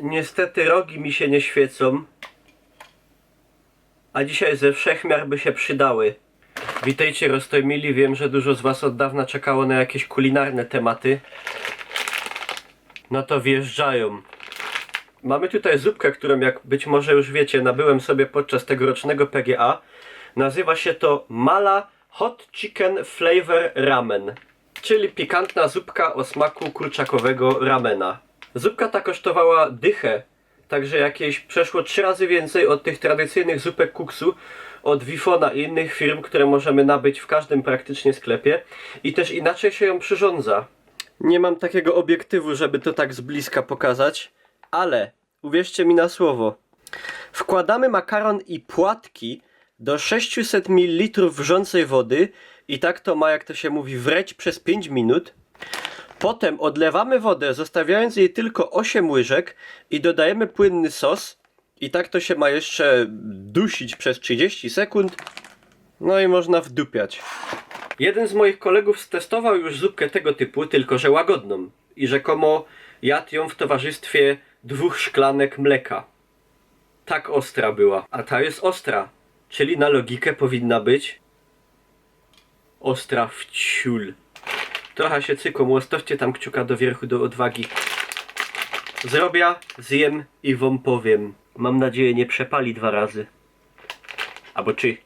Niestety rogi mi się nie świecą, a dzisiaj ze wszechmiar by się przydały. Witajcie roztojmili, wiem, że dużo z was od dawna czekało na jakieś kulinarne tematy. No to wjeżdżają. Mamy tutaj zupkę, którą, jak być może już wiecie, nabyłem sobie podczas tegorocznego PGA. Nazywa się to Mala Hot Chicken Flavor Ramen, czyli pikantna zupka o smaku kurczakowego ramena. Zupka ta kosztowała dychę, także jakieś przeszło 3 razy więcej od tych tradycyjnych zupek kuksu od Wifona i innych firm, które możemy nabyć w każdym praktycznie sklepie. I też inaczej się ją przyrządza. Nie mam takiego obiektywu, żeby to tak z bliska pokazać, ale uwierzcie mi na słowo. Wkładamy makaron i płatki do 600 ml wrzącej wody i tak to ma, jak to się mówi, wreć przez 5 minut. Potem odlewamy wodę, zostawiając jej tylko 8 łyżek i dodajemy płynny sos. I tak to się ma jeszcze dusić przez 30 sekund. No i można wdupiać. Jeden z moich kolegów stestował już zupkę tego typu, tylko że łagodną. I rzekomo jadł ją w towarzystwie 2 szklanek mleka. Tak ostra była. A ta jest ostra. Czyli na logikę powinna być ostra w ciul. Trochę się cykło, ostawcie tam kciuka do wierchu do odwagi. Zrobię, zjem i wam powiem. Mam nadzieję, nie przepali 2 razy. Albo czy?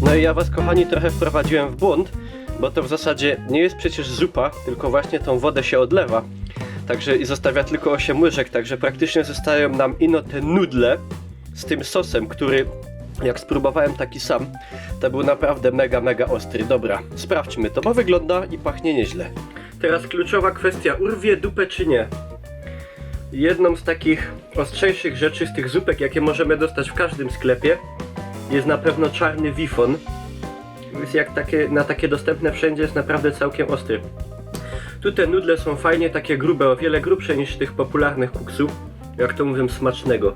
No i ja was, kochani, trochę wprowadziłem w błąd, bo to w zasadzie nie jest przecież zupa, tylko właśnie tą wodę się odlewa. Także i zostawia tylko 8 łyżek, także praktycznie zostają nam ino te nudle z tym sosem, który, jak spróbowałem taki sam, to był naprawdę mega ostry. Dobra, sprawdźmy to, bo wygląda i pachnie nieźle. Teraz kluczowa kwestia, urwie dupę czy nie? Jedną z takich ostrzejszych rzeczy z tych zupek, jakie możemy dostać w każdym sklepie, jest na pewno czarny wifon. Jest jak na takie dostępne wszędzie, jest naprawdę całkiem ostry. Tu te nudle są fajnie takie grube, o wiele grubsze niż tych popularnych kuksów, jak to mówią, smacznego.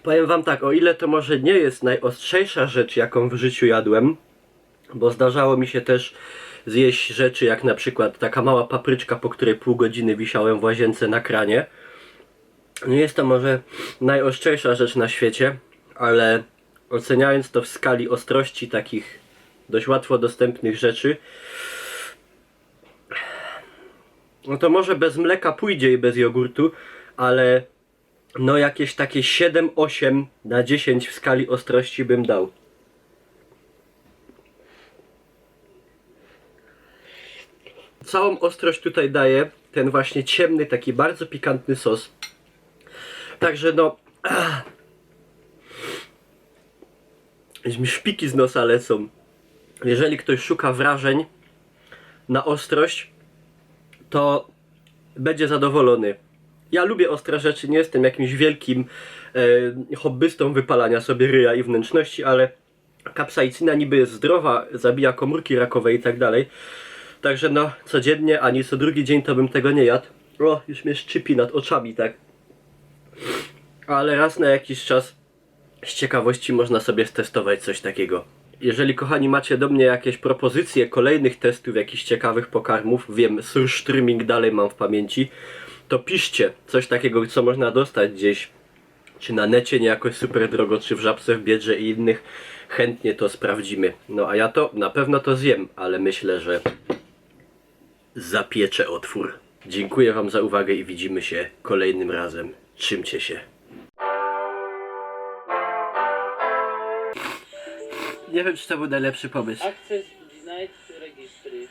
Powiem wam tak, o ile to może nie jest najostrzejsza rzecz, jaką w życiu jadłem, bo zdarzało mi się też zjeść rzeczy jak na przykład taka mała papryczka, po której pół godziny wisiałem w łazience na kranie. Nie jest to może najostrzejsza rzecz na świecie, ale oceniając to w skali ostrości takich dość łatwo dostępnych rzeczy, no to może bez mleka pójdzie i bez jogurtu, ale no jakieś takie 7-8 na 10 w skali ostrości bym dał. Całą ostrość tutaj daje ten właśnie ciemny, taki bardzo pikantny sos. Także no... mi szpiki z nosa lecą. Jeżeli ktoś szuka wrażeń na ostrość, to będzie zadowolony. Ja lubię ostre rzeczy, nie jestem jakimś wielkim hobbystą wypalania sobie ryja i wnętrzności, ale kapsaicina niby jest zdrowa, zabija komórki rakowe i tak dalej. Także no, codziennie, ani co drugi dzień to bym tego nie jadł. O, już mnie szczypi nad oczami, tak. ale raz na jakiś czas z ciekawości można sobie stestować coś takiego. Jeżeli, kochani, macie do mnie jakieś propozycje kolejnych testów jakichś ciekawych pokarmów, wiem, surströmming dalej mam w pamięci, to piszcie coś takiego, co można dostać gdzieś, czy na necie, nie jakoś super drogo, czy w Żabce, w Biedrze i innych. Chętnie to sprawdzimy. No a ja to na pewno to zjem, ale myślę, że zapieczę otwór. Dziękuję wam za uwagę i widzimy się kolejnym razem. Trzymcie się. Nie wiem, czy to był najlepszy pomysł. Access denied registry.